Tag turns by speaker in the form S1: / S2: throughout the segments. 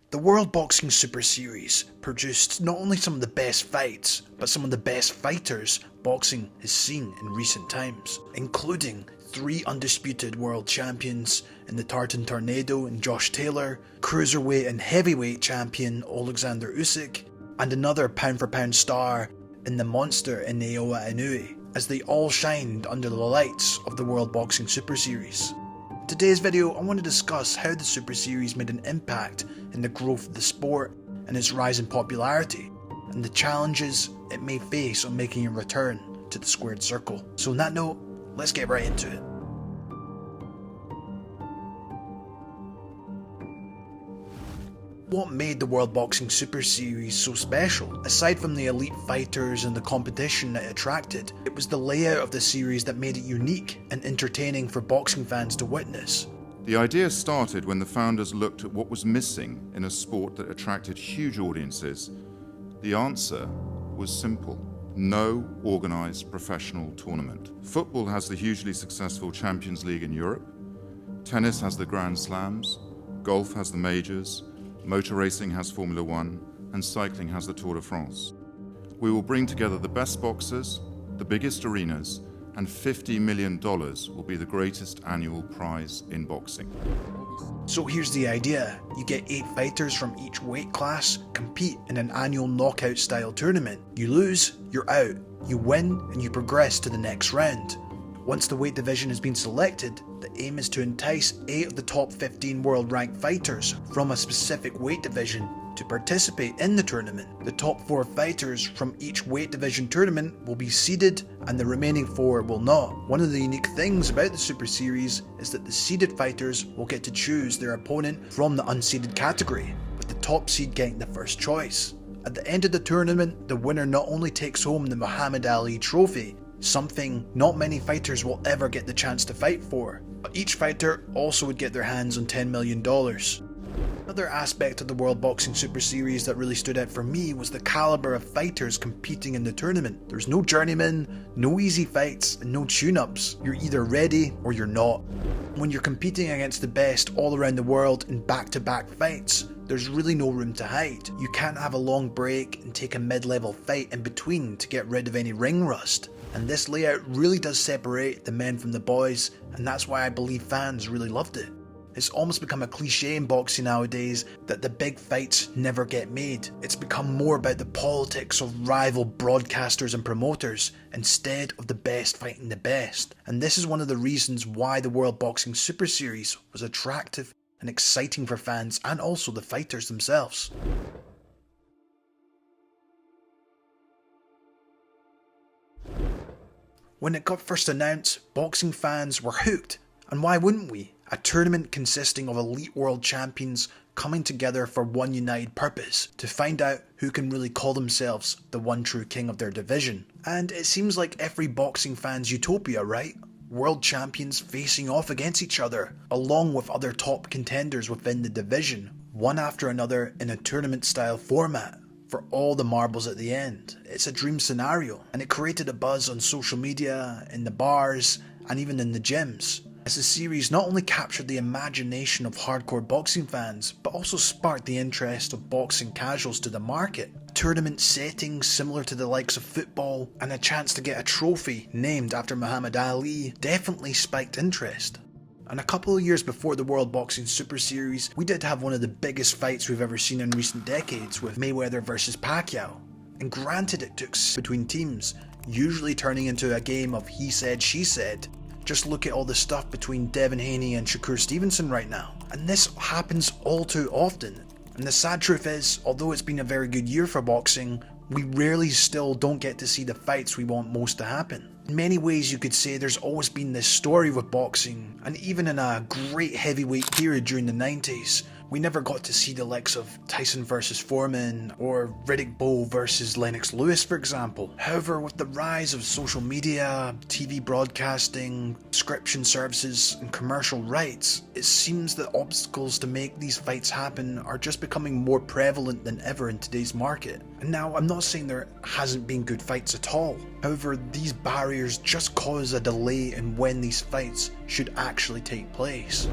S1: The World Boxing Super Series produced not only some of the best fights, but some of the best fighters boxing has seen in recent times, including 3 undisputed world champions in the Tartan Tornado and Josh Taylor, cruiserweight and heavyweight champion Alexander Usyk, and another pound-for-pound star in the monster Inoue Inoue, as they all shined under the lights of the World Boxing Super Series. In today's video, I want to discuss how the Super Series made an impact in the growth of the sport and its rise in popularity, and the challenges it may face on making a return to the squared circle. So on that note, let's get right into it. What made the World Boxing Super Series so special? Aside from the elite fighters and the competition it attracted, it was the layout of the series that made it unique and entertaining for boxing fans to witness.
S2: The idea started when the founders looked at what was missing in a sport that attracted huge audiences. The answer was simple: no organised professional tournament. Football has the hugely successful Champions League in Europe, tennis has the Grand Slams, golf has the majors, motor racing has Formula One, and cycling has the Tour de France. We will bring together the best boxers, the biggest arenas, and $50 million will be the greatest annual prize in boxing.
S1: So here's the idea: you get 8 fighters from each weight class, compete in an annual knockout style tournament. You lose, you're out. You win, and you progress to the next round. Once the weight division has been selected, the aim is to entice 8 of the top 15 world ranked fighters from a specific weight division to participate in the tournament. The top 4 fighters from each weight division tournament will be seeded and the remaining 4 will not. One of the unique things about the Super Series is that the seeded fighters will get to choose their opponent from the unseeded category, with the top seed getting the first choice. At the end of the tournament, the winner not only takes home the Muhammad Ali trophy, something not many fighters will ever get the chance to fight for, but each fighter also would get their hands on $10 million. Another aspect of the World Boxing Super Series that really stood out for me was the caliber of fighters competing in the tournament. There's no journeyman, no easy fights, and no tune-ups. You're either ready or you're not. When you're competing against the best all around the world in back-to-back fights, there's really no room to hide. You can't have a long break and take a mid-level fight in between to get rid of any ring rust. And this layout really does separate the men from the boys, and that's why I believe fans really loved it. It's almost become a cliche in boxing nowadays that the big fights never get made. It's become more about the politics of rival broadcasters and promoters instead of the best fighting the best. And this is one of the reasons why the World Boxing Super Series was attractive and exciting for fans and also the fighters themselves. When it got first announced, boxing fans were hooked, and why wouldn't we? A tournament consisting of elite world champions coming together for one united purpose, to find out who can really call themselves the one true king of their division. And it seems like every boxing fan's utopia, right? World champions facing off against each other, along with other top contenders within the division, one after another in a tournament style format, for all the marbles at the end. It's a dream scenario, and it created a buzz on social media, in the bars, and even in the gyms, as the series not only captured the imagination of hardcore boxing fans, but also sparked the interest of boxing casuals to the market. Tournament settings similar to the likes of football, and a chance to get a trophy named after Muhammad Ali definitely spiked interest. And a couple of years before the World Boxing Super Series, we did have one of the biggest fights we've ever seen in recent decades with Mayweather versus Pacquiao. And granted, it took between teams, usually turning into a game of he said, she said. Just look at all the stuff between Devin Haney and Shakur Stevenson right now. And this happens all too often. And the sad truth is, although it's been a very good year for boxing, we rarely still don't get to see the fights we want most to happen. In many ways you could say there's always been this story with boxing, and even in a great heavyweight period during the 90s, we never got to see the likes of Tyson versus Foreman or Riddick Bowe versus Lennox Lewis, for example. However, with the rise of social media, TV broadcasting, subscription services and commercial rights, it seems that obstacles to make these fights happen are just becoming more prevalent than ever in today's market. And now, I'm not saying there hasn't been good fights at all. However, these barriers just cause a delay in when these fights should actually take place.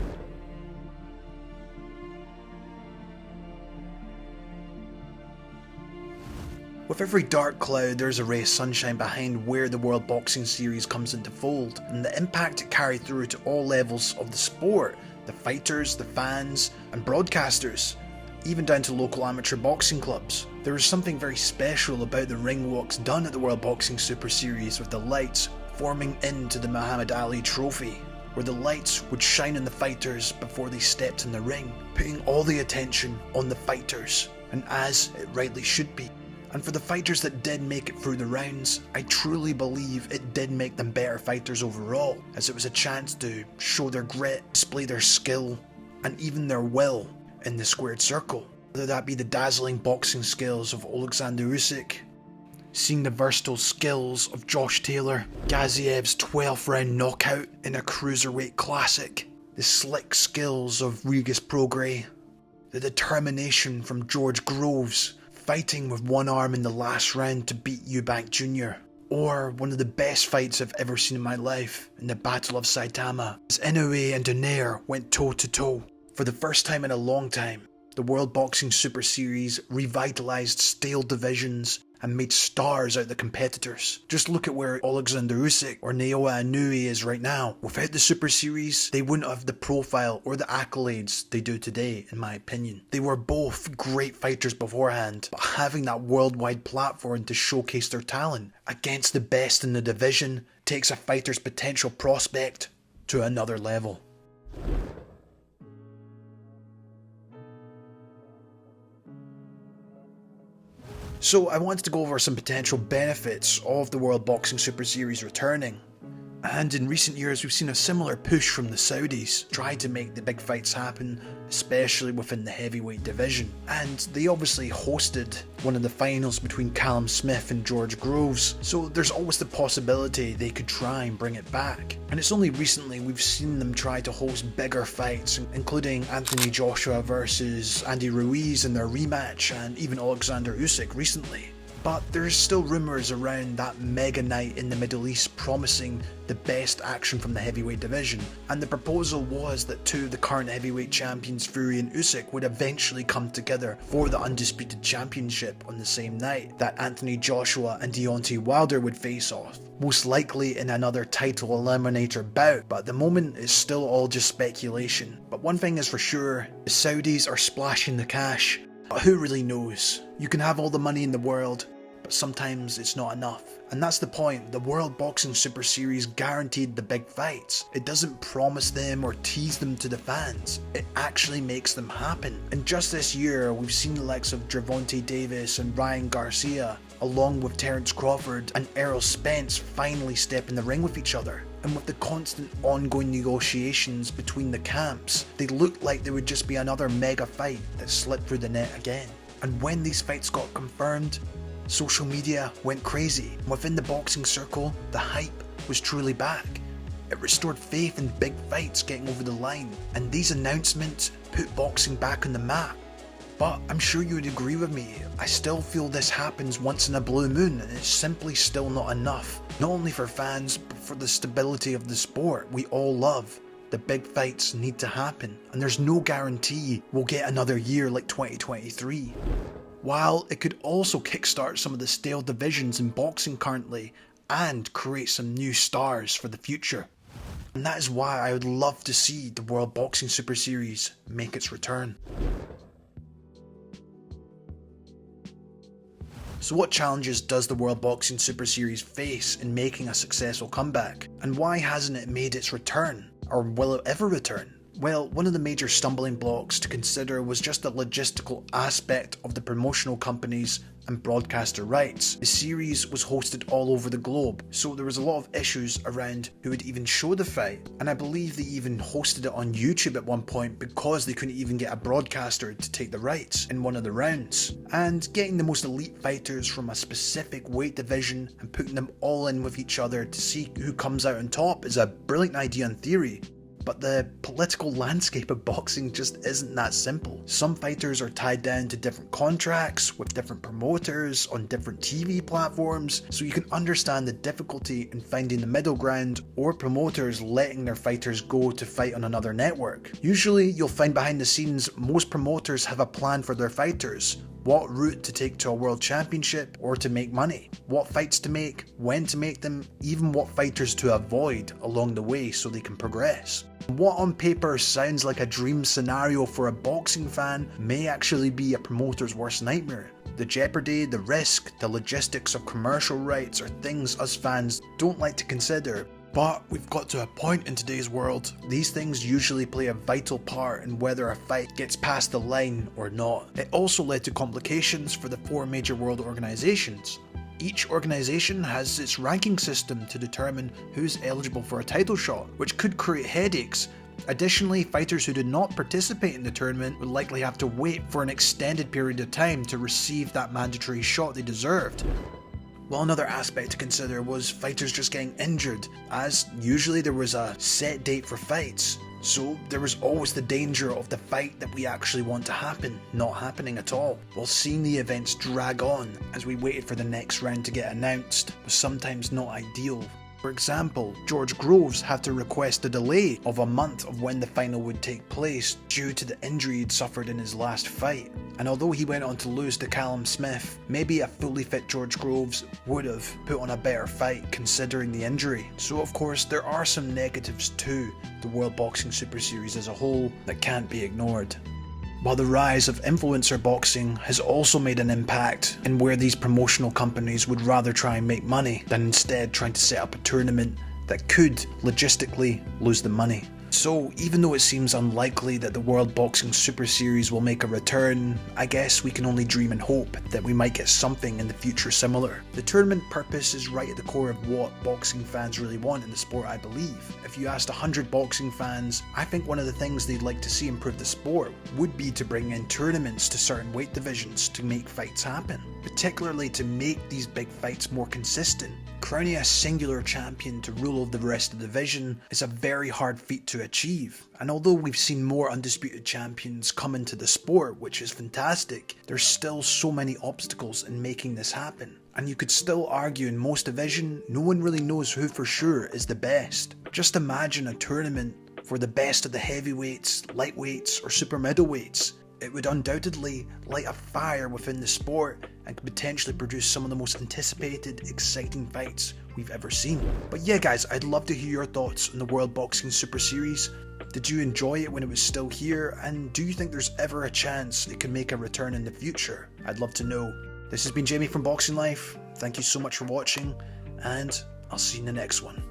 S1: With every dark cloud, there's a ray of sunshine behind where the World Boxing Series comes into fold, and the impact it carried through to all levels of the sport, the fighters, the fans, and broadcasters, even down to local amateur boxing clubs. There was something very special about the ring walks done at the World Boxing Super Series, with the lights forming into the Muhammad Ali trophy, where the lights would shine on the fighters before they stepped in the ring, putting all the attention on the fighters, and as it rightly should be. And for the fighters that did make it through the rounds, I truly believe it did make them better fighters overall, as it was a chance to show their grit, display their skill, and even their will in the squared circle. Whether that be the dazzling boxing skills of Alexander Usyk, seeing the versatile skills of Josh Taylor, Gaziev's 12th round knockout in a cruiserweight classic, the slick skills of Regis Prograis, the determination from George Groves, fighting with one arm in the last round to beat Eubank Jr., or one of the best fights I've ever seen in my life in the Battle of Saitama, as Inoue and Donaire went toe to toe. For the first time in a long time, the World Boxing Super Series revitalised stale divisions and made stars out of the competitors. Just look at where Alexander Usyk or Naoya Inoue is right now. Without the Super Series, they wouldn't have the profile or the accolades they do today, in my opinion. They were both great fighters beforehand, but having that worldwide platform to showcase their talent against the best in the division takes a fighter's potential prospect to another level. So I wanted to go over some potential benefits of the World Boxing Super Series returning. And in recent years we've seen a similar push from the Saudis, trying to make the big fights happen, especially within the heavyweight division. And they obviously hosted one of the finals between Callum Smith and George Groves, so there's always the possibility they could try and bring it back. And it's only recently we've seen them try to host bigger fights, including Anthony Joshua versus Andy Ruiz in their rematch, and even Alexander Usyk recently. But there's still rumours around that mega night in the Middle East promising the best action from the heavyweight division, and the proposal was that two of the current heavyweight champions, Fury and Usyk, would eventually come together for the undisputed championship on the same night, that Anthony Joshua and Deontay Wilder would face off, most likely in another title eliminator bout, but at the moment it's still all just speculation. But one thing is for sure, the Saudis are splashing the cash, but who really knows? You can have all the money in the world, but sometimes it's not enough. And that's the point. The World Boxing Super Series guaranteed the big fights. It doesn't promise them or tease them to the fans. It actually makes them happen. And just this year, we've seen the likes of Gervonta Davis and Ryan Garcia, along with Terence Crawford and Errol Spence, finally step in the ring with each other. And with the constant ongoing negotiations between the camps, they looked like they would just be another mega fight that slipped through the net again. And when these fights got confirmed, social media went crazy. Within the boxing circle, the hype was truly back. It restored faith in big fights getting over the line, and these announcements put boxing back on the map. But I'm sure you would agree with me, I still feel this happens once in a blue moon, and it's simply still not enough. Not only for fans, but for the stability of the sport we all love. The big fights need to happen, and there's no guarantee we'll get another year like 2023. While it could also kickstart some of the stale divisions in boxing currently, and create some new stars for the future. And that is why I would love to see the World Boxing Super Series make its return. So what challenges does the World Boxing Super Series face in making a successful comeback? And why hasn't it made its return? Or will it ever return? Well, one of the major stumbling blocks to consider was just the logistical aspect of the promotional companies and broadcaster rights. The series was hosted all over the globe, so there was a lot of issues around who would even show the fight, and I believe they even hosted it on YouTube at one point because they couldn't even get a broadcaster to take the rights in one of the rounds. And getting the most elite fighters from a specific weight division and putting them all in with each other to see who comes out on top is a brilliant idea in theory. but the political landscape of boxing just isn't that simple. Some fighters are tied down to different contracts with different promoters on different TV platforms, so you can understand the difficulty in finding the middle ground, or promoters letting their fighters go to fight on another network. Usually you'll find behind the scenes most promoters have a plan for their fighters. What route to take to a world championship or to make money, what fights to make, when to make them, even what fighters to avoid along the way so they can progress. What on paper sounds like a dream scenario for a boxing fan may actually be a promoter's worst nightmare. The jeopardy, the risk, the logistics of commercial rights are things us fans don't like to consider. But we've got to a point in today's world, these things usually play a vital part in whether a fight gets past the line or not. It also led to complications for the 4 major world organisations. Each organisation has its ranking system to determine who's eligible for a title shot, which could create headaches. Additionally, fighters who did not participate in the tournament would likely have to wait for an extended period of time to receive that mandatory shot they deserved. Well, another aspect to consider was fighters just getting injured, as usually there was a set date for fights, so there was always the danger of the fight that we actually want to happen not happening at all, while seeing the events drag on as we waited for the next round to get announced was sometimes not ideal. For example, George Groves had to request a delay of a month of when the final would take place due to the injury he'd suffered in his last fight. And although he went on to lose to Callum Smith, maybe a fully fit George Groves would have put on a better fight considering the injury. So of course there are some negatives to the World Boxing Super Series as a whole that can't be ignored. While the rise of influencer boxing has also made an impact in where these promotional companies would rather try and make money than instead trying to set up a tournament that could logistically lose them money. So even though it seems unlikely that the World Boxing Super Series will make a return, I guess we can only dream and hope that we might get something in the future similar. The tournament purpose is right at the core of what boxing fans really want in the sport, I believe. If you asked 100 boxing fans, I think one of the things they'd like to see improve the sport would be to bring in tournaments to certain weight divisions to make fights happen, particularly to make these big fights more consistent. Crowning a singular champion to rule over the rest of the division is a very hard feat to achieve, and although we've seen more undisputed champions come into the sport, which is fantastic, there's still so many obstacles in making this happen. And you could still argue in most division, no one really knows who for sure is the best. Just imagine a tournament for the best of the heavyweights, lightweights or super middleweights. It would undoubtedly light a fire within the sport and could potentially produce some of the most anticipated, exciting fights we've ever seen. But yeah guys, I'd love to hear your thoughts on the World Boxing Super Series. Did you enjoy it when it was still here, and do you think there's ever a chance it could make a return in the future? I'd love to know. This has been Jamie from Boxing Life. Thank you so much for watching, and I'll see you in the next one.